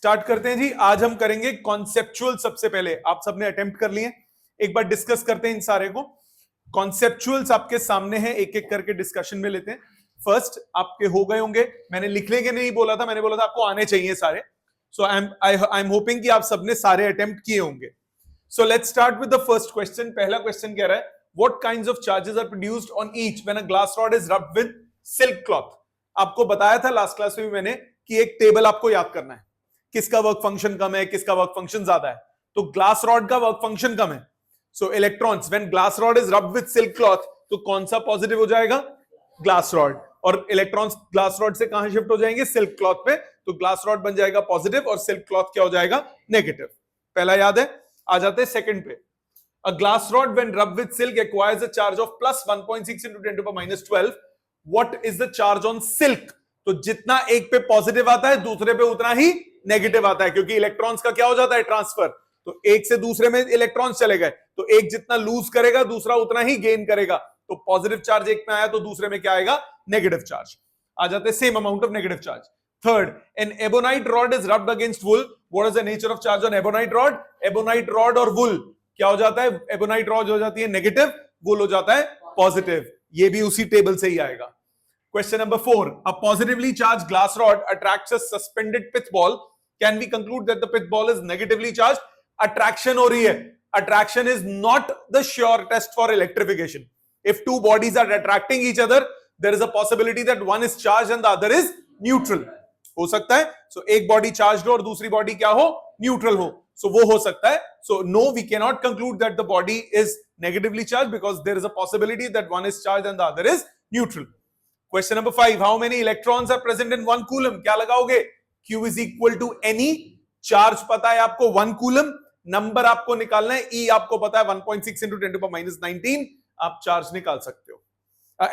Start करते हैं जी। आज हम करेंगे कॉन्सेप्चुअल। सबसे पहले आप सबने अटेम्प्ट कर लिए, एक बार डिस्कस करते हैं इन सारे को। कॉन्सेप्चुअल्स आपके सामने हैं, एक एक करके डिस्कशन में लेते हैं। फर्स्ट आपके हो गए होंगे, मैंने लिखने के नहीं बोला था, मैंने बोला था आपको आने चाहिए सारे। सो आई एम होपिंग कि आप सबने सारे अटेम्प्ट किए होंगे। So let's start with the first question. पहला क्वेश्चन कह रहा है what kinds of charges are produced on each when a glass rod is rubbed with silk cloth. आपको बताया था लास्ट क्लास में भी मैंने कि एक टेबल आपको याद करना है, किसका वर्क फंक्शन कम है, किसका वर्क फंक्शन ज्यादा है। तो ग्लास रॉड का वर्क फंक्शन कम है, सो electrons when glass rod is rubbed with silk cloth, तो कौन सा पॉजिटिव हो जाएगा? Glass rod. और इलेक्ट्रॉन्स ग्लास रॉड से कहां शिफ्ट हो जाएंगे? सिल्क क्लॉथ पे। तो ग्लास रॉड बन जाएगा पॉजिटिव और सिल्क क्लॉथ क्या हो जाएगा? नेगेटिव। पहला याद है। आ जाते हैं सेकंड पे। अ glass rod when rubbed with silk acquires a charge of plus 1.6 into 10⁻12। What is the charge on silk? तो जितना एक पे पॉजिटिव आता है दूसरे पे उतना ही नेगेटिव आता है, क्योंकि इलेक्ट्रॉन्स का क्या हो जाता है? ट्रांसफर। तो एक से दूसरे में इलेक्ट्रॉन्स चले गए, तो एक जितना लूज करेगा दूसरा उतना ही गेन करेगा। तो पॉजिटिव चार्ज एक में आया तो दूसरे में क्या आएगा? Negative charge. आ जाते हैं same amount of negative charge. Third, an ebonite rod is rubbed against wool, what is the nature of charge on ebonite rod? Ebonite rod और वुल क्या हो जाता है? एबोनाइट रॉड हो जाती है नेगेटिव, वुल हो जाता है पॉजिटिव। ये भी उसी टेबल से ही आएगा। Question number 4. A positively charged glass rod attracts a suspended pith ball. Can we conclude that the pith ball is negatively charged? Attraction हो रही है. Attraction is not the sure test for electrification. If two bodies are attracting each other, there is a possibility that one is charged and the other is neutral. हो सकता है. So एक body charged हो और दूसरी body क्या हो? Neutral हो. So वो हो सकता है. So no, we cannot conclude that the body is negatively charged because there is a possibility that one is charged and the other is neutral. Question number 5. How many electrons are present in 1 coulomb? क्या लगाओगे? Q is equal to NE. Charge पता है आपको 1 coulomb, number आपको निकालना है, E आपको पता है 1.6 into 10⁻19। आप चार्ज निकाल सकते हो,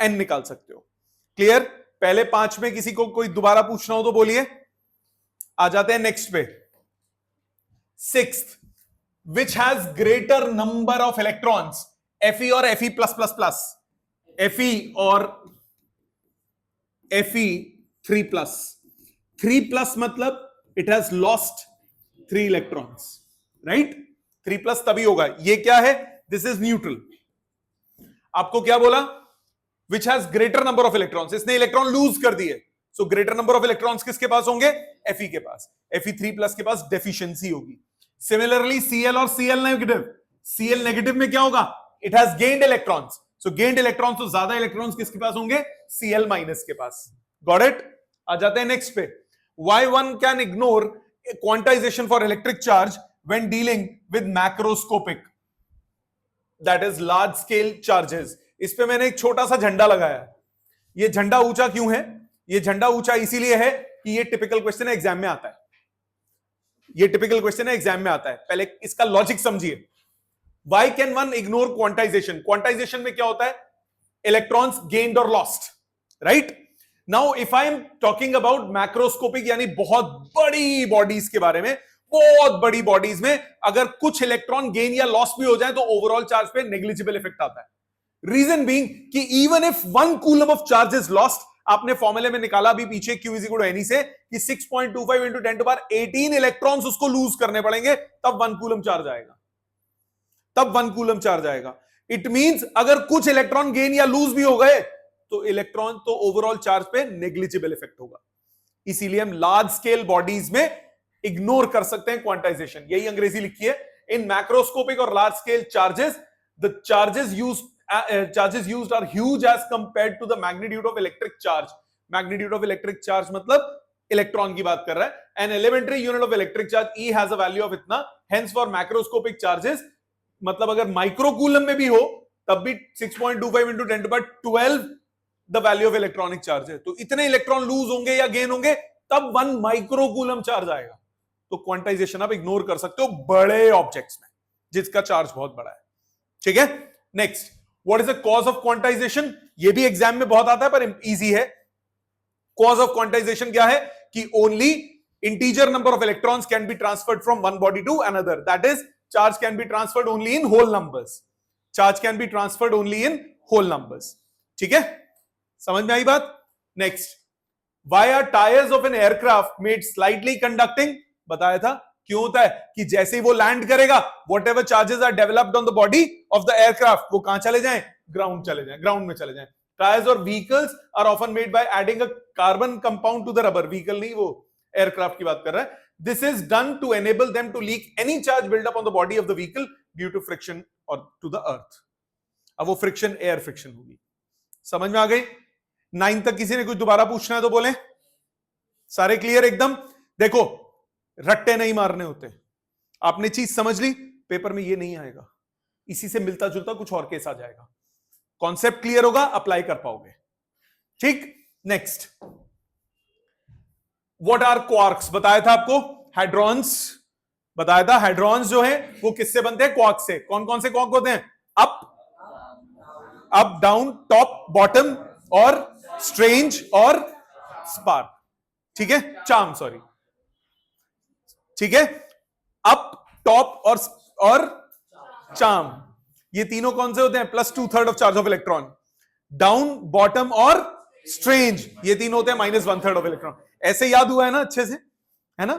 N निकाल सकते हो। क्लियर? पहले 5 में किसी को कोई दोबारा पूछना हो तो बोलिए। आ जाते हैं नेक्स्ट पे। 6th, which has greater number of electrons? Fe और Fe+++? Fe और Fe3+. 3+ मतलब it has lost 3 electrons, right? 3+ तभी होगा। ये क्या है? This is neutral. आपको क्या बोला? Which has greater number of electrons. इसने इलेक्ट्रॉन लूज कर दिए, so greater number of electrons किसके पास होंगे? Fe के पास। Fe3+ के पास डेफिशिएंसी होगी। Similarly Cl और Cl नेगेटिव। Cl नेगेटिव में क्या होगा? It has gained electrons. So gained electrons, तो ज्यादा इलेक्ट्रॉन्स किसके पास होंगे? Cl- के पास। Got it? आ जाते हैं नेक्स्ट पे। Why one can ignore quantization for electric charge when dealing with macroscopic, that is large scale charges? इस पे मैंने एक छोटा सा झंडा लगाया। ये झंडा ऊंचा क्यों है? ये झंडा ऊंचा इसीलिए है कि ये टिपिकल क्वेश्चन है, एग्जाम में आता है। ये टिपिकल क्वेश्चन है, एग्जाम में आता है। पहले इसका लॉजिक समझिए। Why can one ignore quantization? Quantization में क्या होता है? Electrons gained or lost, right? Now, if I am talking about macroscopic, यानी बहुत बड़ी बॉडीज के बारे में, बहुत बड़ी बॉडीज में अगर कुछ इलेक्ट्रॉन गेन या लॉस भी हो जाए तो ओवरऑल चार्ज पे नेग्लिजिबल इफेक्ट आता है। रीजन बीइंग कि even if 1 coulomb of charge is lost, आपने फॉर्मूले में निकाला अभी पीछे Q is equal to NE से कि 6.25 into 10⁻18 इलेक्ट्रॉन्स उसको लूज करने पड़ेंगे, तब 1 कूलम चार्ज आएगा। तब 1 कूलम चार्ज आएगा। इट मींस अगर कुछ इलेक्ट्रॉन गेन या लूज भी हो गए तो इलेक्ट्रॉन तो ओवरऑल चार्ज पे नेग्लिजिबल इफेक्ट होगा। इसीलिए हम लार्ज स्केल बॉडीज में इग्नोर कर सकते हैं क्वांटाइजेशन। यही अंग्रेजी लिखी है। इन मैक्रोस्कोपिक और large scale charges, the charges used are huge as compared to the magnitude of electric charge. Magnitude of electric charge मतलब इलेक्ट्रॉन की बात कर रहा है। An elementary unit of electric charge E has a value of इतना, hence for macroscopic charges, मतलब अगर microcoulomb में भी हो तब भी 6.25 into 10⁻12 the value of electronic charge है। तो इतने इलेक्ट्रॉन लूज होंगे या गेन होंगे तब 1 माइक्रोकूलम चार्ज आएगा। तो क्वांटाइजेशन आप इग्नोर कर सकते हो बड़े ऑब्जेक्ट्स में जिसका चार्ज बहुत बड़ा है। ठीक है? Next, what is the cause of quantization? ये भी एग्जाम में बहुत आता है पर इजी है। कॉज ऑफ क्वांटाइजेशन क्या है? कि only integer number of electrons can be transferred from one body to another, that is charge can be transferred only in whole numbers. Charge can be transferred only in whole numbers. ठीक है? समझ में आई बात? Next, why are tires of an aircraft made slightly conducting बताया था क्यों होता है कि जैसे ही वो लैंड करेगा whatever charges are developed on the body of the aircraft वो कहां चले जाएं, ग्राउंड चले जाएं, ग्राउंड में चले जाएं. टायर्स और vehicles are often made by adding a carbon compound to the rubber. Vehicle नहीं, वो एयरक्राफ्ट की बात कर रहा है. This is done to enable them to leak any charge build up on the body of the vehicle due to friction और to the earth. अब वो फ्रिक्शन एयर फ्रिक्शन होगी. समझ में आ गई? 9 तक किसी ने कुछ दोबारा पूछना है तो बोले. सारे क्लियर एकदम? देखो रट्टे नहीं मारने होते. आपने चीज समझ ली, पेपर में ये नहीं आएगा, इसी से मिलता जुलता कुछ और केस आ जाएगा. कॉन्सेप्ट क्लियर होगा, अप्लाई कर पाओगे. ठीक. नेक्स्ट, व्हाट आर क्वार्क्स बताया था आपको. हाइड्रॉन्स बताया था. हाइड्रॉन्स जो है वो किससे बनते हैं, क्वार्क से. कौन कौन से क्वार्क होते हैं, अप डाउन टॉप बॉटम और स्ट्रेंज और स्पार्क. ठीक है, चार्म, सॉरी. ठीक है, अप टॉप और चार्म, ये तीनों कौन से होते हैं, plus 2/3 of charge of electron. Down bottom और स्ट्रेंज, ये तीनों होते हैं -1/3 ऑफ इलेक्ट्रॉन. ऐसे याद हुआ है ना अच्छे से, है ना.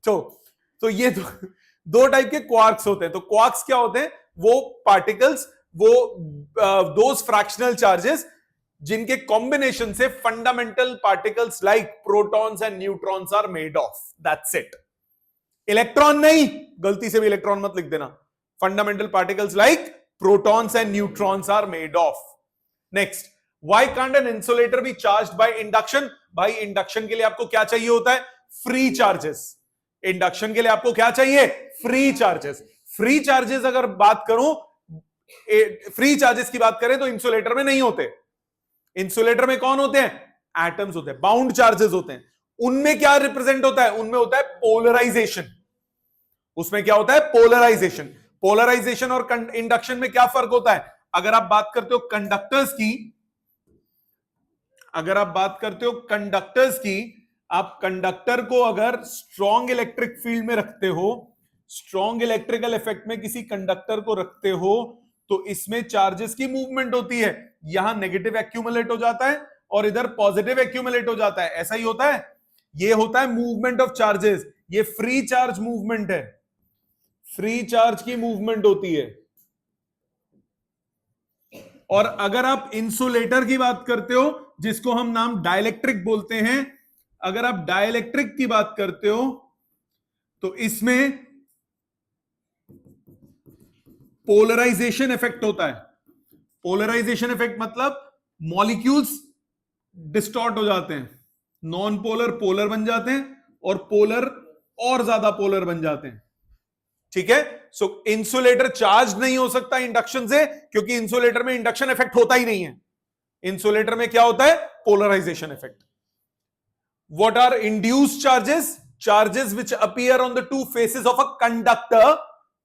तो ये दो टाइप के क्वार्क्स होते हैं. तो क्वार्क्स क्या होते हैं, वो पार्टिकल्स, वो दोज फ्रैक्शनल चार्जेस जिनके कॉम्बिनेशन से fundamental particles like protons and neutrons are made of. That's it. Electron नहीं, गलती से भी इलेक्ट्रॉन मत लिख देना. Fundamental particles like protons and neutrons are made of. Next, why can't an insulator be charged by induction. भाई induction के लिए आपको क्या चाहिए होता है, फ्री चार्जेस. इंडक्शन के लिए आपको क्या चाहिए, फ्री चार्जेस. फ्री चार्जेस अगर बात करूं, फ्री चार्जेस की बात करें तो इंसुलेटर में नहीं होते. इंसुलेटर में कौन होते हैं, एटम्स होते हैं, बाउंड चार्जेस होते हैं. उनमें क्या रिप्रेजेंट होता है, उनमें होता है पोलराइजेशन. उसमें क्या होता है, पोलराइजेशन. पोलराइजेशन और इंडक्शन में क्या फर्क होता है. अगर आप बात करते हो कंडक्टर्स की, अगर आप बात करते हो कंडक्टर्स की, आप कंडक्टर को अगर स्ट्रॉन्ग इलेक्ट्रिक फील्ड में रखते हो, स्ट्रॉन्ग इलेक्ट्रिकल इफेक्ट में किसी कंडक्टर को रखते हो, तो इसमें चार्जेस की मूवमेंट होती है. यहां नेगेटिव एक्यूमुलेट हो जाता है और इधर पॉजिटिव एक्यूमुलेट हो जाता है. ऐसा ही होता है. ये होता है मूवमेंट ऑफ चार्जेस. ये फ्री चार्ज मूवमेंट है, फ्री चार्ज की मूवमेंट होती है. और अगर आप इंसुलेटर की बात करते हो, जिसको हम नाम डाइलेक्ट्रिक बोलते हैं, अगर आप डाइलेक्ट्रिक की बात करते हो तो इसमें पोलराइजेशन इफेक्ट होता है. पोलराइजेशन इफेक्ट मतलब मॉलिक्यूल्स डिस्टॉर्ट हो जाते हैं, नॉन पोलर पोलर बन जाते हैं और पोलर और ज्यादा पोलर बन जाते हैं. ठीक है. सो इंसुलेटर चार्ज नहीं हो सकता इंडक्शन से, क्योंकि इंसुलेटर में इंडक्शन इफेक्ट होता ही नहीं है. इंसुलेटर में क्या होता है, polarization effect. What are induced charges, charges which appear on the two faces of a conductor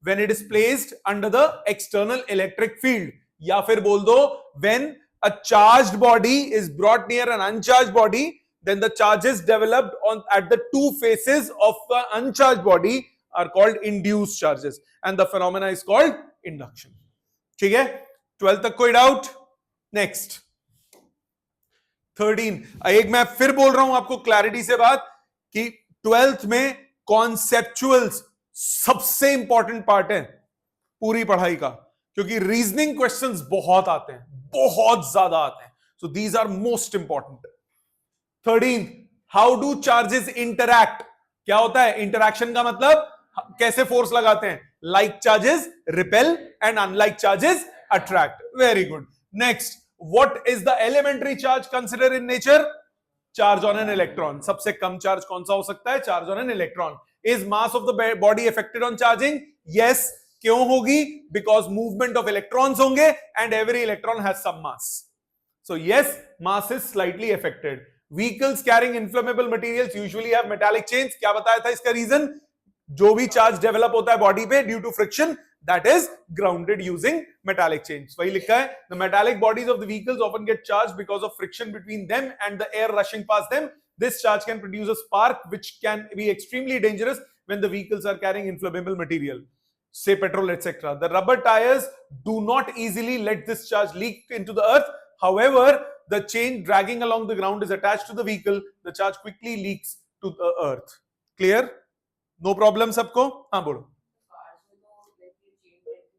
when it is placed under the external electric field. या फिर बोल दो, when a charged body is brought near an uncharged body, then the charges developed on at the two faces of the uncharged body are called induced charges and the phenomena is called induction. ठीक है. 12 तक कोई doubt. Next 13. एक मैं फिर बोल रहा हूं आपको क्लैरिटी से बात कि 12th में कॉन्सेप्चुअल्स सबसे इंपॉर्टेंट पार्ट है पूरी पढ़ाई का, क्योंकि रीजनिंग क्वेश्चंस बहुत आते हैं, बहुत ज्यादा आते हैं. So these are most important. 13. How do charges interact. क्या होता है इंटरैक्शन का मतलब, कैसे फोर्स लगाते हैं. Like charges repel and unlike charges attract. Very good. Next, what is the elementary charge consider in nature. Charge on an electron. सबसे कम चार्ज कौन सा हो सकता है, charge on an electron. Is mass of the body affected on charging. Yes. क्यों होगी, because movement of electrons होंगे and every electron has some mass. So yes, mass is slightly affected. Vehicles carrying inflammable materials usually have metallic chains. क्या बताया था इसका reason, जो भी charge develop होता है बॉडी पे due to friction, that is grounded using metallic chains. वही लिखा है, the metallic bodies of the vehicles often get charged because of friction between them and the air rushing past them. This charge can produce a spark which can be extremely dangerous when the vehicles are carrying inflammable material, say petrol, etc. The rubber tires do not easily let this charge leak into the earth. However, the chain dragging along the ground is attached to the vehicle. The charge quickly leaks to the earth. Clear? No problem सबको? हाँ बोलो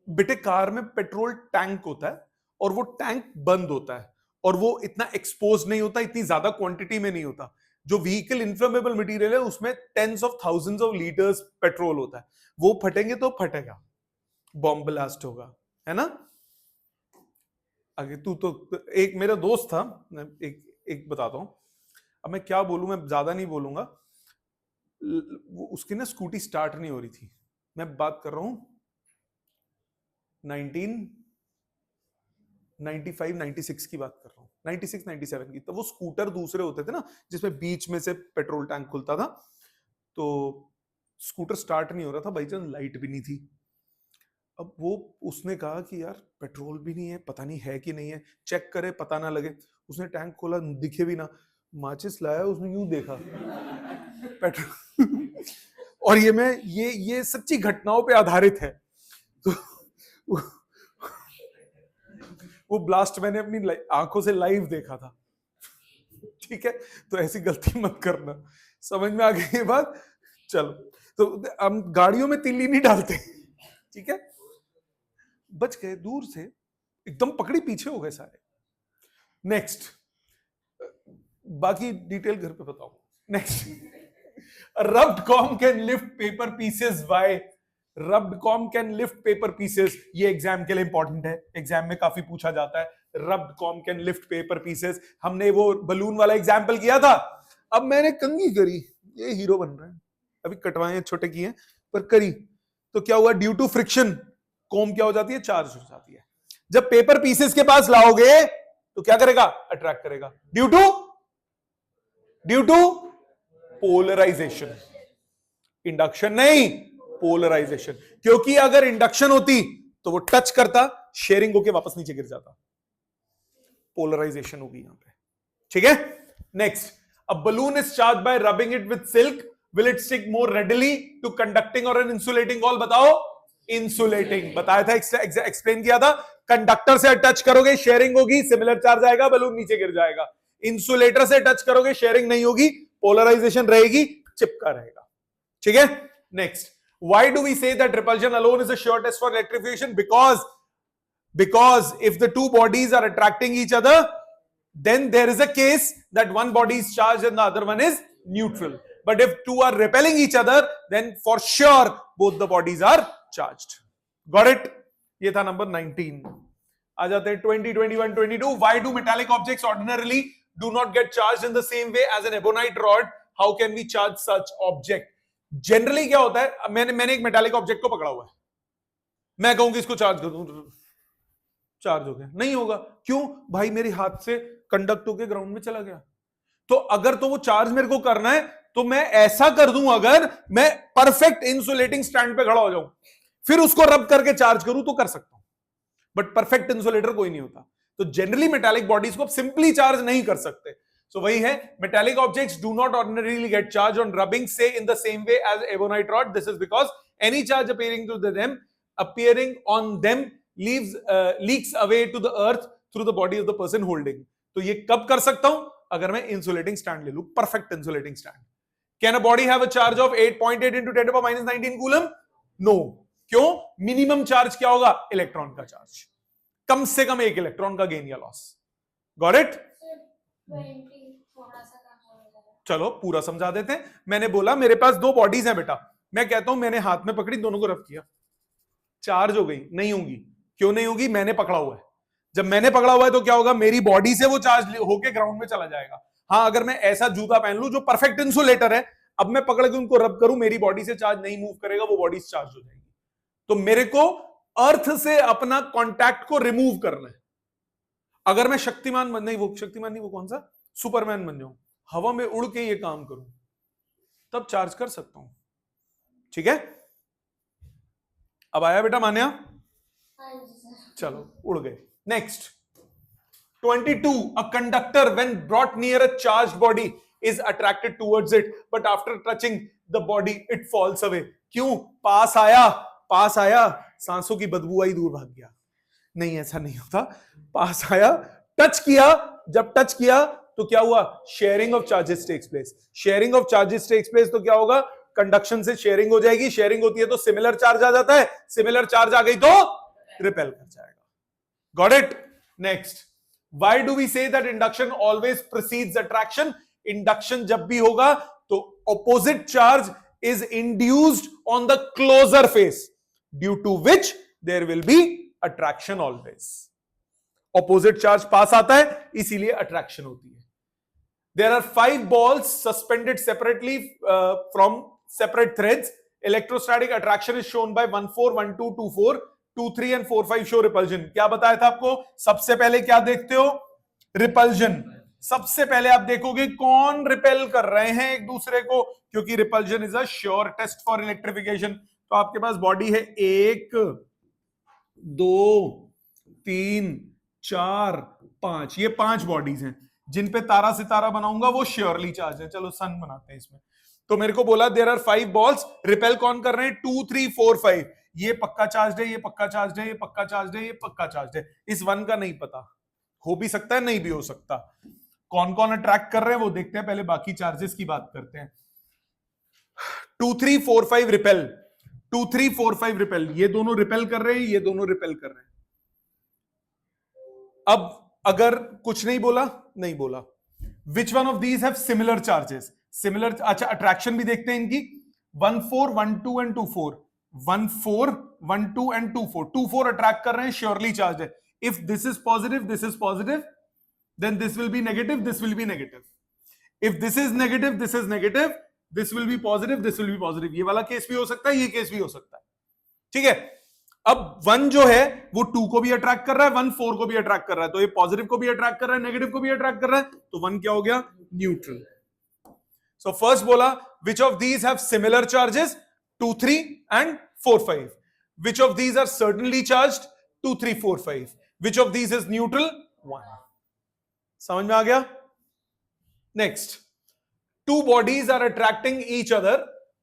बेटे। Car में petrol tank होता है और वो tank बंद होता है और वो इतना एक्सपोज नहीं होता, इतनी ज्यादा क्वांटिटी में नहीं होता। जो व्हीकल इन्फ्लेमेबल मटेरियल है उसमें tens of thousands of litres petrol होता है, वो फटेंगे तो फटेगा, बॉम्ब ब्लास्ट होगा, है ना। आगे तू तो एक मेरा दोस्त था, एक बताता हूं, अब मैं क्या बोलूं, मैं ज्यादा नहीं बोलूंगा। उसकी ना स्कूटी स्टार्ट नहीं हो रही थी, मैं बात कर रहा हूं 1995-96 की बात कर रहा हूं, 96-97 की। तो वो स्कूटर दूसरे होते थे ना जिसमें बीच में से पेट्रोल टैंक खुलता था, तो स्कूटर स्टार्ट नहीं हो रहा था, बाई चांस लाइट भी नहीं थी। अब वो उसने कहा कि यार पेट्रोल भी नहीं है, पता नहीं है कि नहीं है, चेक करे पता ना लगे। उसने टैंक खोला, दिखे भी ना, माचिस लाया, उसने यूं देखा पेट्रोल और ये सच्ची घटनाओं पे आधारित है। तो वो ब्लास्ट मैंने अपनी आंखों से लाइव देखा था, ठीक है। तो ऐसी गलती मत करना, समझ में आ गई ये बात? चलो, तो हम गाड़ियों में तिल्ली नहीं डालते, ठीक है। बच गए दूर से, एकदम पकड़ी पीछे हो गए सारे। नेक्स्ट, बाकी डिटेल घर पे बताओ। Next, rubbed comb can lift paper pieces by, rubbed comb can lift paper pieces, ये एग्जाम के लिए इंपॉर्टेंट है, एग्जाम में काफी पूछा जाता है। Rubbed comb can lift paper pieces, हमने वो बलून वाला एग्जाम्पल किया था, अब मैंने कंघी करी, ये हीरो बन रहा है, अभी कटवाए छोटे किए पर करी, तो क्या हुआ, ड्यू टू फ्रिक्शन कॉम क्या हो जाती है, चार्ज हो जाती है। जब पेपर पीसेस के पास लाओगे तो क्या करेगा, अट्रैक्ट करेगा, ड्यू टू पोलराइजेशन, इंडक्शन नहीं, पोलराइजेशन। क्योंकि अगर इंडक्शन होती तो वो टच करता, शेयरिंग होके वापस नीचे गिर जाता, पोलराइजेशन होगी यहां पे, ठीक है। Next, a balloon is charge by rubbing it with silk, will it stick more readily to conducting और एन इंसुलेटिंग वॉल? बताओ, इंसुलेटिंग, बताया था, एक्सप्लेन किया था। कंडक्टर से टच करोगे शेयरिंग होगी, सिमिलर चार्ज आएगा, बलून नीचे गिर जाएगा। इंसुलेटर से टच करोगे शेयरिंग नहीं होगी, पोलराइजेशन रहेगी, चिपका रहेगा, ठीक है। Next, why do we say that repulsion alone is a sure test for electrification? Because if the two bodies are attracting each other, then there is a case that one body is charged and the other one is neutral. But if two are repelling each other, then for sure both the bodies are charged. Got it? ये था number 19। आ जाते हैं 20, 21, 22. Why do metallic objects ordinarily do not get charged in the same way as an ebonite rod? How can we charge such object? Generally क्या होता है, मैंने एक metallic object को पकड़ा हुआ है, मैं कहूंगी इसको चार्ज कर दूं, चार्ज हो गया? नहीं होगा। क्यों भाई, मेरे हाथ से कंडक्ट होकर ग्राउंड में चला गया। तो अगर तो वो चार्ज मेरे को करना है तो मैं ऐसा कर दूं, अगर मैं परफेक्ट इंसुलेटिंग स्टैंड पे खड़ा हो जाऊं, फिर उसको रब करके चार्ज करूं तो कर सकता हूं, बट परफेक्ट इंसुलेटर कोई नहीं होता। तो जनरली मेटालिक बॉडीज को सिंपली चार्ज नहीं कर सकते। So वही है, metallic objects do not ordinarily get charged on rubbing, say in the same way as ebonite rod. This is because any charge appearing on them leaks away to the earth through the body of the person holding. तो ये कब कर सकता हूं, अगर मैं insulating stand ले लूं, perfect insulating stand. Can a body have a charge of 8.8 into 10 to the power minus 19 coulomb? No. क्यों? मिनिमम चार्ज क्या होगा, इलेक्ट्रॉन का चार्ज, कम से कम एक इलेक्ट्रॉन का गेन या लॉस। Got it? चलो पूरा समझा देते हैं। मैंने बोला मेरे पास दो बॉडीज हैं बेटा, मैं कहता हूं मैंने हाथ में पकड़ी, दोनों को रब किया, चार्ज हो गई? नहीं होगी। क्यों नहीं होगी? मैंने पकड़ा हुआ है। जब मैंने पकड़ा हुआ है तो क्या होगा, मेरी बॉडी से वो चार्ज होके ग्राउंड में चला जाएगा। हाँ, अगर मैं ऐसा जूता पहन लूं जो परफेक्ट इंसुलेटर है, अब मैं पकड़ के उनको रब करूं, मेरी बॉडी से चार्ज नहीं मूव करेगा, वो बॉडी चार्ज हो जाएगी। तो मेरे को अर्थ से अपना कॉन्टैक्ट को रिमूव करना है। अगर मैं शक्तिमान बन नहीं, वो शक्तिमान नहीं, वो कौन सा, सुपरमैन बन जाऊं, हवा में उड़ के ये काम करूं, तब चार्ज कर सकता हूं। ठीक है, अब आया बेटा मान्या? चलो उड़ गए। Next 22, a conductor when brought near a charged body is attracted towards it, but after touching the body it falls away. क्यों? पास आया, सांसों की बदबू आई, दूर भाग गया। नहीं, ऐसा नहीं होता। पास आया, टच किया, जब टच किया तो क्या हुआ, sharing of charges takes place. Sharing of charges takes place तो क्या होगा, कंडक्शन से शेयरिंग हो जाएगी, शेयरिंग होती है तो सिमिलर चार्ज आ जाता है, सिमिलर चार्ज आ गई तो रिपेल कर जाएगा। Got it? Next, why do we say that induction always precedes attraction? Induction जब भी होगा तो opposite charge is induced on the closer face, due to which there will be attraction always. Opposite charge पास आता है इसीलिए attraction होती है। There are 5 balls suspended separately from separate threads. Electrostatic attraction is shown by 1 4 1 2 2 4 2 3 and 4 5 show repulsion. क्या बताया था आपको? सबसे पहले क्या देखते हो? रिपल्जन। सबसे पहले आप देखोगे कौन रिपेल कर रहे हैं एक दूसरे को, क्योंकि repulsion is a sure test for electrification. तो आपके पास बॉडी है 1 2 3 4 5, ये 5 बॉडीज हैं जिन पे तारा सितारा बनाऊंगा वो श्योरली चार्ज है। चलो सन बनाते हैं इसमें। तो मेरे को बोला देयर आर 5 बॉल्स, रिपेल कौन कर रहे हैं? 2 3 4 5। ये पक्का चार्ज है, ये पक्का चार्ज है, ये पक्का चार्ज है, ये पक्का चार्ज है। इस 1 का नहीं पता, हो भी सकता है नहीं भी हो सकता। कौन कौन अट्रैक्ट कर रहे हैं वो देखते हैं, पहले बाकी चार्जेस की बात करते हैं। 2 3 4 5 रिपेल, 2 3 4 5 रिपेल, ये दोनों रिपेल कर रहे हैं, ये दोनों रिपेल कर रहे हैं। अब अगर कुछ नहीं बोला, नहीं बोला, which one of these have similar charges? Similar, अच्छा अट्रैक्शन भी देखते हैं इनकी। 1 4 1 2 एंड 2 4, 1 4 1 2 एंड 2 4, 2 4 अट्रैक्ट कर रहे हैं, श्योरली चार्ज है। If this is positive, then this will be negative, this will be negative. If this is negative, this is negative, this will be positive, this will be positive. ये वाला case भी हो सकता है, ये case भी हो सकता है। ठीक है, अब 1 जो है वो 2 को भी अट्रैक्ट कर रहा है, 1 4 को भी अट्रैक्ट कर रहा है, तो ये पॉजिटिव को भी अट्रैक्ट कर रहा है, नेगेटिव को भी अट्रैक्ट कर रहा है, तो 1 क्या हो गया? न्यूट्रल। सो फर्स्ट बोला which of these have similar charges? 2 3 and 4 5। Which of these are certainly charged? 2 3 4 5। Which of these is neutral? 1। समझ में आ गया? Next, 2 bodies are attracting each other.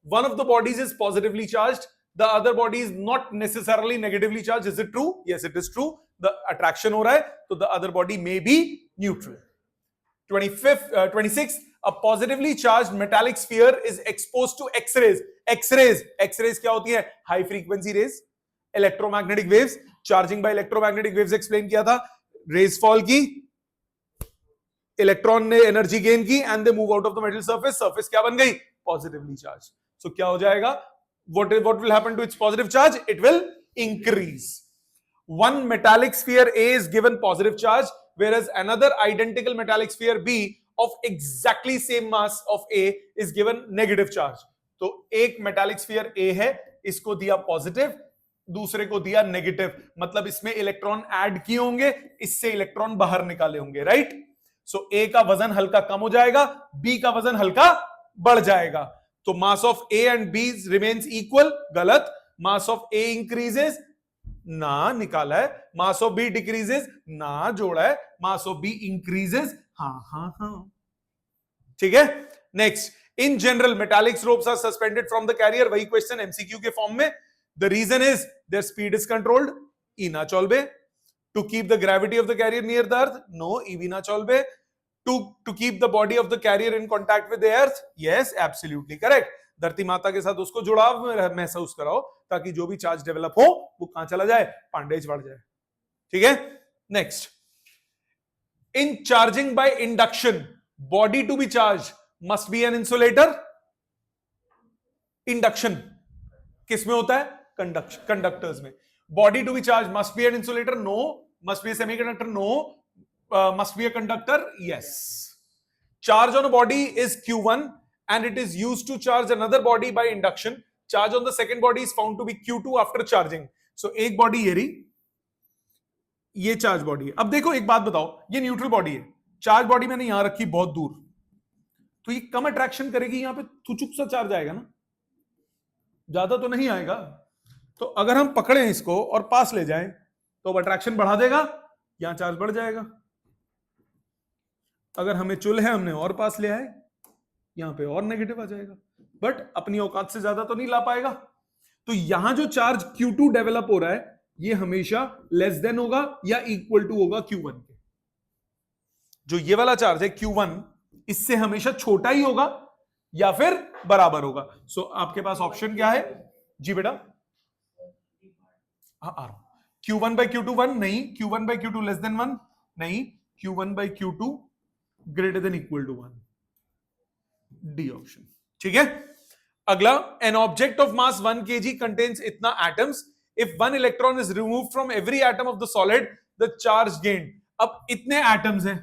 One of the bodies is positively charged, the other body is not necessarily negatively charged. Is it true? Yes, it is true. The attraction हो रहा है, तो the other body may be neutral. 26, a positively charged metallic sphere is exposed to X-rays. X-rays क्या होती है? High frequency rays, electromagnetic waves. Charging by electromagnetic waves explain किया था। Rays fall की, इलेक्ट्रॉन ने एनर्जी गेन की and they move out of the metal surface, surface क्या बन गई? Positively charge. सो क्या हो जाएगा? what will happen to its positive charge? It will increase. One metallic sphere A is given positive charge, whereas another identical metallic sphere B of exactly same mass of A is given negative charge. तो एक metallic sphere A है, इसको दिया positive, दूसरे को दिया negative, मतलब इसमें इलेक्ट्रॉन ऐड किए होंगे, इससे इलेक्ट्रॉन बाहर निकाले होंगे, राइट? सो ए का वजन हल्का कम हो जाएगा, बी का वजन हल्का बढ़ जाएगा, तो mass of A and B remains equal. गलत, मास ऑफ ए इंक्रीजेस, ना निकाला है, मास ऑफ बी डिक्रीजेस, ना जोड़ा है, मास ऑफ बी इंक्रीजेस, हाँ। ठीक है, next, in general metallic ropes are suspended from the carrier, वही क्वेश्चन एमसीक्यू के फॉर्म में। The reason is their speed is controlled, ई ना चॉल्वे। To keep the gravity of the carrier near the earth? No, EV na cholbe. To keep the body of the carrier in contact with the earth? Yes, absolutely correct. धरती माता के साथ उसको जुड़ाव महसूस कराओ ताकि जो भी चार्ज डेवलप हो वो कहां चला जाए? पांडेज बढ़ जाए। ठीक है, next, in charging by induction, body to be charge must be an insulator. Induction किसमें होता है? कंडक्टर्स में। Body to be charged must be an insulator? No. Must be a semiconductor? No. Must be a conductor? Yes. Charge on a body is Q1 and it is used to charge another body by induction. Charge on the second body is found to be Q2 after charging. So एक body ये रही, ये charge body है। अब देखो एक बात बताओ, ये न्यूट्रल बॉडी है, चार्ज बॉडी मैंने यहां रखी बहुत दूर, तो ये कम अट्रैक्शन करेगी, यहां पे थुचुक सा चार्ज आएगा ना, ज्यादा तो नहीं आएगा। तो अगर हम पकड़ें इसको और पास ले जाएं तो अट्रैक्शन बढ़ा देगा, यहां चार्ज बढ़ जाएगा। अगर हमें चुल है, हमने और पास ले आए, यहां पे और नेगेटिव आ जाएगा, बट अपनी औकात से ज्यादा तो नहीं ला पाएगा। तो यहां जो चार्ज Q2 डेवलप हो रहा है, ये हमेशा लेस देन होगा या इक्वल टू होगा Q1 के। जो ये वाला चार्ज है Q1, इससे हमेशा छोटा ही होगा या फिर बराबर होगा। सो आपके पास ऑप्शन क्या है जी बेटा? हाँ आ रहा हूं। Q1 by Q2 1 नहीं, Q1 by Q2 less than 1 नहीं, Q1 by Q2 greater than equal to 1, D option. ठीक है, अगला, an object of mass 1 kg contains इतना atoms, if 1 electron is remove from every atom of the solid the charge gained. अब इतने atoms हैं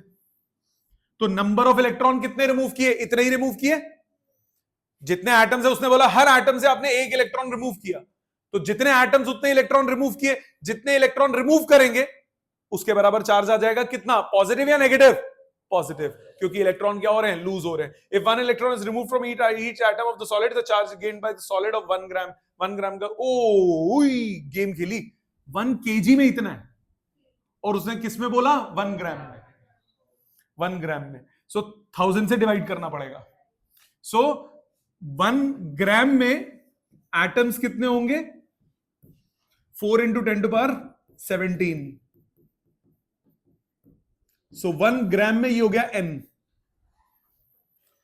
तो number of electron कितने remove किए? इतने ही रिमूव किए। जितने एटम्स है उसने बोला हर एटम से आपने एक इलेक्ट्रॉन रिमूव किया, तो जितने एटम्स उतने इलेक्ट्रॉन रिमूव किए, जितने इलेक्ट्रॉन रिमूव करेंगे उसके बराबर चार्ज आ जाएगा। कितना? पॉजिटिव या नेगेटिव? पॉजिटिव, क्योंकि इलेक्ट्रॉन क्या हो रहे हैं? लूज हो रहे हैं। If 1 electron is remove from each atom of the solid the charge gained by the solid of 1 ग्राम। 1 ग्राम का गेम खेली, 1 kg में इतना है और उसने किस में बोला? 1 ग्राम में। 1 ग्राम में, सो 1000 से डिवाइड करना पड़ेगा। सो 1 ग्राम में एटम्स कितने होंगे? 4 into 10 to power 17। सो 1 ग्राम में ये हो गया n,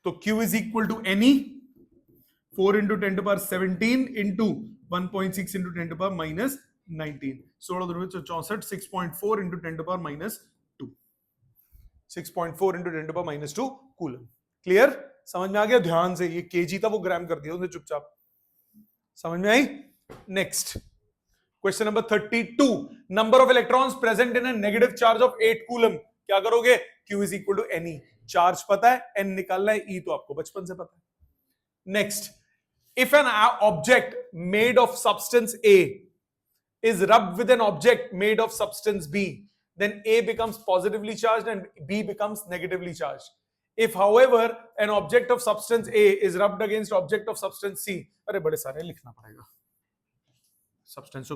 तो Q is equal to NE 4 into 10 to power 17 into 1.6 into 10 to power minus 19। 16 6.4 into 10 to power minus 2, 6.4 into 10 to power minus 2 coulomb. Clear? समझ में आ गया? ध्यान से, ये kg था वो ग्राम कर दिया उसने चुपचाप। समझ में आई? Next question number 32, number of electrons present in a negative charge of 8 coulomb. क्या करोगे? Q is equal to NE, charge पता है, N निकालना है, E तो आपको बचपन से पता है। Next, if an object made of substance A is rubbed with an object made of substance B, then A becomes positively charged and B becomes negatively charged. If however an object of substance A is rubbed against object of substance C, अरे बड़े सारे लिखना पड़ेगा, substance.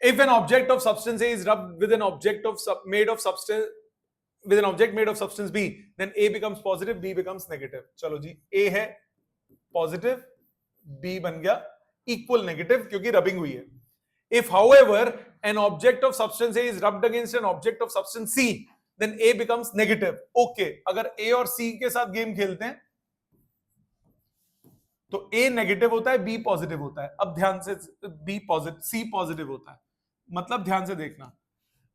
If an object of substance A is rubbed with an object of made of substance with an object made of substance B, then A becomes positive, B becomes negative. चलो जी, A है positive, B बन गया equal negative क्योंकि rubbing हुई है। If however an object of substance A is rubbed against an object of substance C, then A becomes negative. Okay, अगर A और C के साथ गेम खेलते हैं तो A नेगेटिव होता है, B पॉजिटिव होता है। अब ध्यान से, B पॉजिटिव, C पॉजिटिव होता है, मतलब ध्यान से देखना,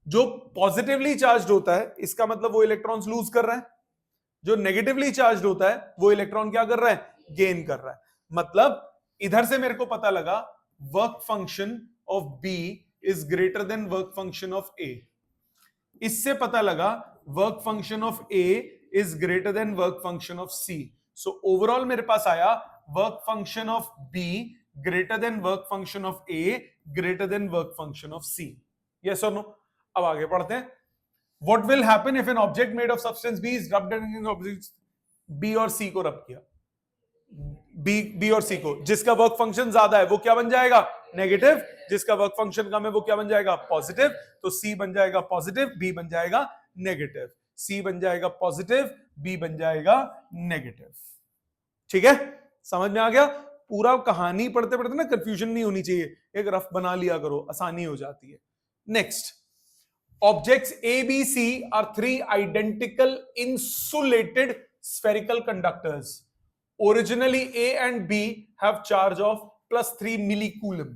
जो पॉजिटिवली चार्ज होता है इसका मतलब वो इलेक्ट्रॉन्स लूज कर रहा है, जो नेगेटिवली चार्ज होता है वो इलेक्ट्रॉन क्या कर रहा है? गेन कर रहा है। मतलब इधर से मेरे को पता लगा work function of B is greater than work function of A। इससे पता लगा work function of A is greater than work function of C। So overall मेरे पास आया work function of B greater than work function of A greater than work function of C। Yes और no? अब आगे पढ़ते हैं। What will happen if an object made of substance B is rubbed against objects B और C को रब किया? B और C को, जिसका वर्क फंक्शन ज्यादा है वो क्या बन जाएगा? नेगेटिव। जिसका वर्क फंक्शन कम है वो क्या बन जाएगा? पॉजिटिव। तो C बन जाएगा पॉजिटिव, B बन जाएगा नेगेटिव। C बन जाएगा पॉजिटिव, B बन जाएगा नेगेटिव। ठीक है, समझ में आ गया? पूरा कहानी पढ़ते पढ़ते ना कंफ्यूजन नहीं होनी चाहिए, एक रफ बना लिया करो, आसानी हो जाती है। Next, objects A, B, C are 3 identical insulated spherical conductors. Originally A and B have charge of plus 3 millicoulomb.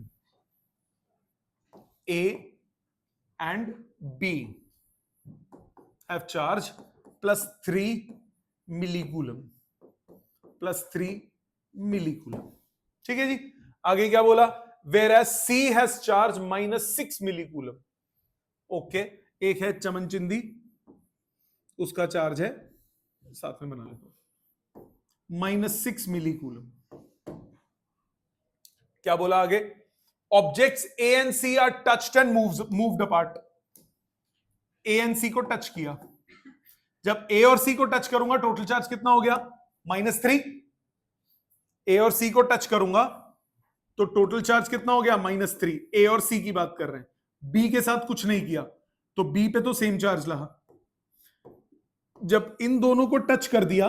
A and B have charge plus 3 millicoulomb. plus 3 millicoulomb. ठीक है जी, आगे क्या बोला? Whereas C has charge minus 6 millicoulomb. Okay, एक है चमन चिंदी, उसका charge है, साथ में बना लेते, -6 मिलीकूलम। क्या बोला आगे? Objects A and C are touched and moved apart. A and C को टच किया, जब A और C को टच करूंगा टोटल चार्ज कितना हो गया? -3। A और C को टच करूंगा तो टोटल चार्ज कितना हो गया? -3। A और C की बात कर रहे हैं, B के साथ कुछ नहीं किया तो B पे तो सेम चार्ज रहा। जब इन दोनों को टच कर दिया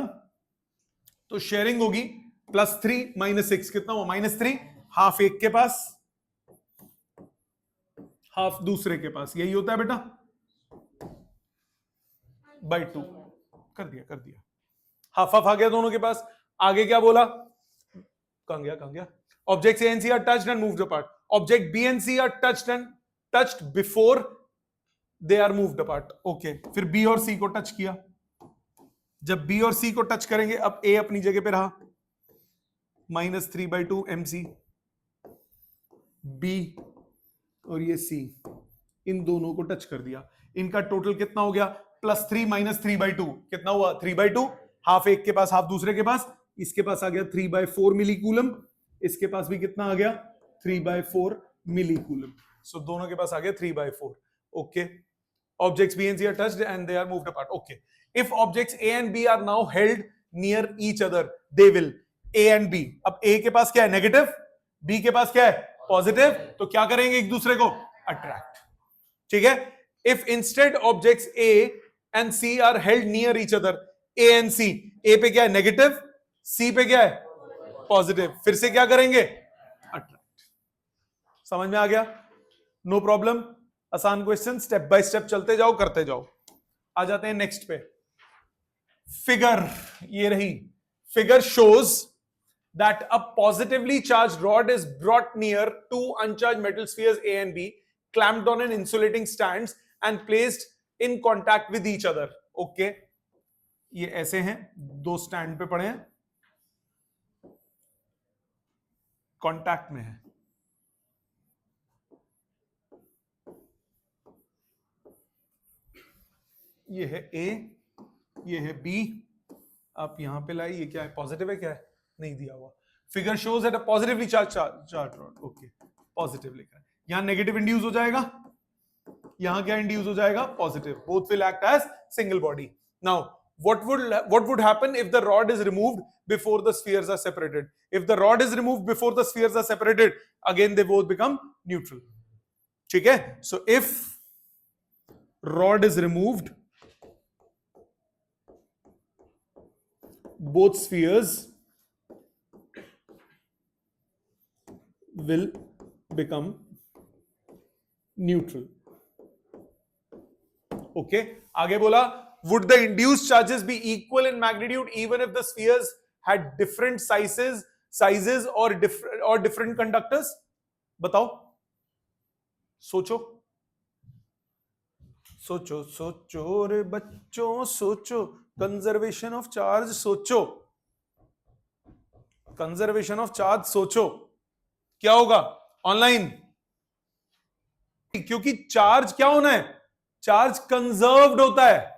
तो शेयरिंग होगी +3 -6 कितना हुआ? -3। हाफ एक के पास, हाफ दूसरे के पास, यही होता है बेटा, by 2 कर दिया। हाफ हाफ आ गया दोनों के पास। आगे क्या बोला, कहां गया, objects A and C are touched and moved apart, object B and C are touched before they are moved apart. Okay, फिर बी और सी को टच किया, जब बी और सी को टच करेंगे, अब ए अपनी जगह पे रहा, -3/2 mc, बी और ये सी, इन दोनों को टच कर दिया, इनका टोटल कितना हो गया, +3 - 3/2 कितना हुआ, 3/2, हाफ एक के पास हाफ दूसरे के पास, इसके पास आ गया 3/4 मिली कूलम, इसके पास भी कितना आ गया 3/4 मिली कूलम, सो दोनों के पास आ गया 3/4। Okay, objects B and C are touched and they are moved apart. Okay, if objects A and B are now held near each other, they will A and B, अब A के पास क्या है negative, B के पास क्या है positive, तो क्या करेंगे एक दूसरे को अट्रैक्ट, ठीक है। if instead objects A and C are held near each other, A and C, A पे क्या है नेगेटिव, C पे क्या है पॉजिटिव, फिर से क्या करेंगे अट्रैक्ट। समझ में आ गया, नो प्रॉब्लम, आसान क्वेश्चन, स्टेप बाय स्टेप चलते जाओ करते जाओ। आ जाते हैं नेक्स्ट पे, फिगर ये रही, figure shows that a positively charged rod is brought near to uncharged metal spheres A and B, clamped on an insulating stands and placed in contact with each other. Okay, ये ऐसे हैं, दो stand पे पड़े हैं, contact में है, ये है A, ये है B, आप यहां पे लाई, ये क्या है पॉजिटिव है, क्या है नहीं दिया हुआ। Figure shows at a positively charge rod, okay positive लिखा है, यहां नेगेटिव इंड्यूस हो जाएगा, यहां क्या इंड्यूस हो जाएगा positive, both will act as single body. Now what would happen if the rod is removed before the spheres are separated? If the rod is removed before the spheres are separated, again they both become neutral, ठीक है। so if rod is removed, both spheres will become neutral. Okay, आगे बोला, would the induced charges be equal in magnitude even if the spheres had different sizes or different conductors? बताओ, सोचो सोचो सोचो रे बच्चों सोचो, कंजर्वेशन ऑफ चार्ज सोचो, कंजर्वेशन ऑफ चार्ज सोचो, क्या होगा ऑनलाइन, क्योंकि चार्ज क्या होना है, चार्ज कंजर्व्ड होता है,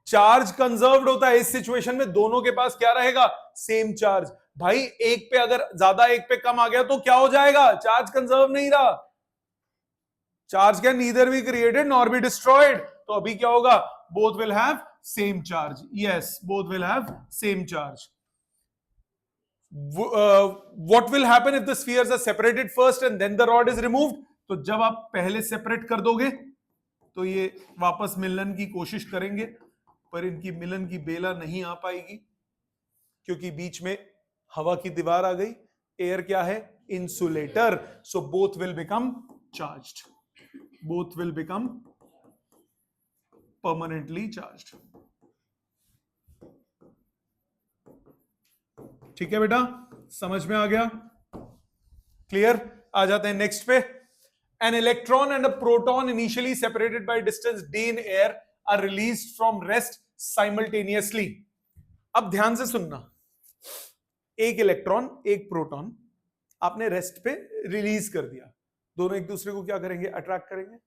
चार्ज कंजर्व्ड होता है, इस सिचुएशन में दोनों के पास क्या रहेगा सेम चार्ज। भाई एक पे अगर ज्यादा एक पे कम आ गया तो क्या हो जाएगा, चार्ज कंजर्व नहीं रहा, charge can neither be created nor be destroyed, तो अभी क्या होगा, both will have same charge, yes both will have same charge. what will happen if the spheres are separated first and then the rod is removed? तो जब आप पहले separate कर दोगे तो ये वापस मिलन की कोशिश करेंगे, पर इनकी मिलन की बेला नहीं आ पाएगी, क्योंकि बीच में हवा की दीवार आ गई, एयर क्या है insulator, so both will become charged, both will become permanently charged. ठीक है बेटा, समझ में आ गया, क्लियर। आ जाते हैं नेक्स्ट पे, an electron and a proton initially separated by distance d in air are released from rest simultaneously। अब ध्यान से सुनना, एक इलेक्ट्रॉन एक प्रोटॉन आपने रेस्ट पे रिलीज कर दिया, दोनों एक दूसरे को क्या करेंगे अट्रैक्ट करेंगे।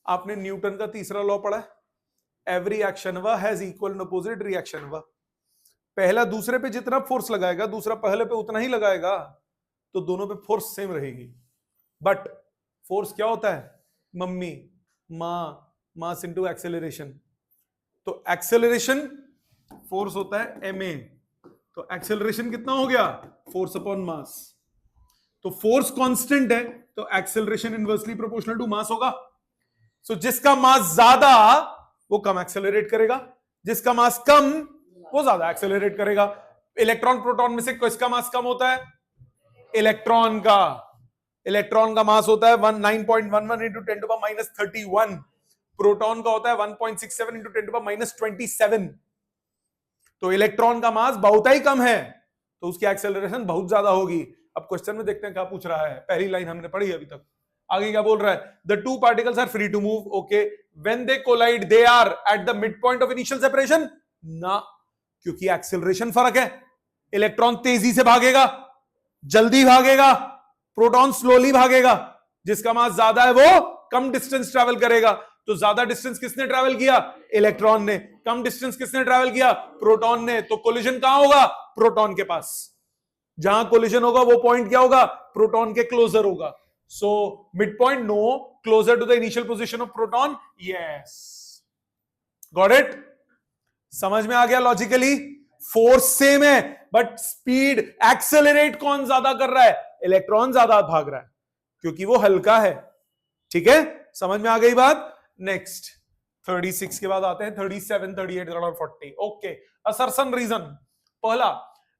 आपने न्यूटन का तीसरा लॉ पढ़ा है, every action has equal and opposite reaction. पहला दूसरे पे जितना फोर्स लगाएगा दूसरा पहले पे उतना ही लगाएगा, तो दोनों पे फोर्स सेम रहेगी। बट फोर्स क्या होता है, मम्मी मास इनटू एक्सेलरेशन, तो एक्सेलरेशन फोर्स होता है ma, तो एक्सेलरेशन कितना हो गया फोर्स अपॉन मास, तो फोर्स कांस्टेंट है तो acceleration inversely proportional to mass होगा। सो जिसका मास ज्यादा वो कम एक्सेलरेट करेगा, जिसका मास कम वो ज्यादा एक्सेलरेट करेगा। इलेक्ट्रॉन प्रोटॉन में से किसका मास कम होता है, इलेक्ट्रॉन का, इलेक्ट्रॉन का मास होता है 9.11 इंटू 10⁻31, प्रोटॉन का होता है 1.67 इंटू 10⁻27। तो इलेक्ट्रॉन का मास बहुत ही कम है तो उसकी एक्सेलरेशन बहुत ज्यादा होगी। अब क्वेश्चन में देखते हैं क्या पूछ रहा है। पहली लाइन हमने पढ़ी अभी तक, आगे क्या बोल रहा है? The two particles are free to move, okay, when they collide they are at the mid point of initial separation ना, क्योंकि एक्सेलरेशन फर्क है। इलेक्ट्रॉन तेजी से भागेगा, जल्दी भागेगा, प्रोटॉन स्लोली भागेगा। जिसका मास ज्यादा है वो कम डिस्टेंस ट्रैवल करेगा। तो ज्यादा डिस्टेंस किसने ट्रैवल किया? इलेक्ट्रॉन ने। कम डिस्टेंस किसने ट्रैवल किया? प्रोटॉन ने। तो कोलिजन कहां होगा? प्रोटॉन के पास। जहां कोलिजन होगा वो पॉइंट क्या होगा? प्रोटॉन के क्लोजर होगा। So mid point no, closer to the initial position of proton, yes. Got it? समझ में आ गया लॉजिकली? फोर्स सेम है बट स्पीड, एक्सेलरेट कौन ज्यादा कर रहा है? इलेक्ट्रॉन ज्यादा भाग रहा है क्योंकि वो हल्का है। ठीक है, समझ में आ गई बात? नेक्स्ट 36 के बाद आते हैं 37, 38 और 40। Okay, assertion reason. पहला,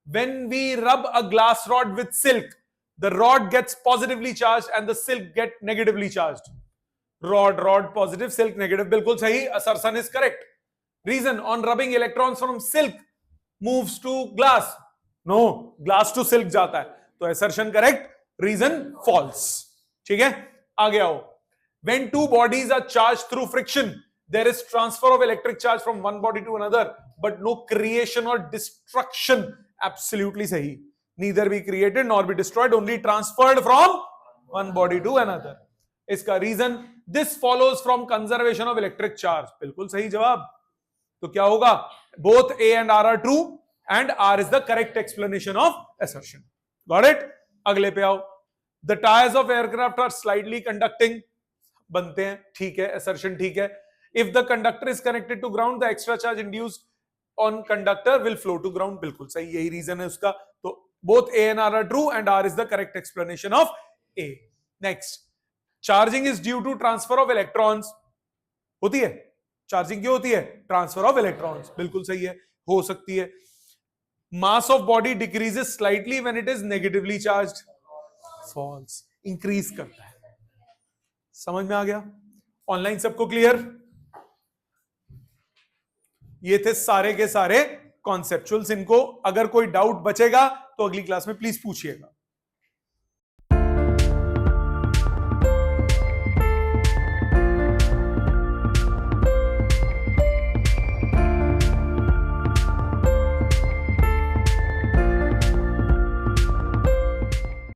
when we rub a glass rod with silk, the rod gets positively charged and the silk get negatively charged. Rod positive, silk negative, बिल्कुल सही, assertion is correct. Reason, on rubbing electrons from silk moves to glass. No, glass to silk जाता है, तो assertion correct, reason false. ठीक है, आगे आओ। When two bodies are charged through friction, there is transfer of electric charge from one body to another, but no creation or destruction. Absolutely sahi. Neither be created nor be destroyed, only transferred from one body to another. इसका reason, this follows from conservation of electric charge. बिल्कुल सही जवाब। तो क्या होगा? Both A and R are true and R is the correct explanation of assertion. Got it? अगले पे आओ। The tires of aircraft are slightly conducting. बनते हैं, ठीक है, assertion ठीक है। If the conductor is connected to ground, the extra charge induced on conductor will flow to ground. बिल्कुल सही, यही रीजन है उसका। तो both A and R are true and R is the correct explanation of A. Next, charging is due to transfer of electrons. होती है charging, क्यों होती है? Transfer of electrons. बिल्कुल सही है, हो सकती है। Mass of body decreases slightly when it is negatively charged. False, increase करता है। समझ में आ गया? ऑनलाइन सबको क्लियर? ये थे सारे के सारे कॉन्सेप्चुअल्स। इनको अगर कोई डाउट बचेगा तो अगली क्लास में प्लीज पूछिएगा।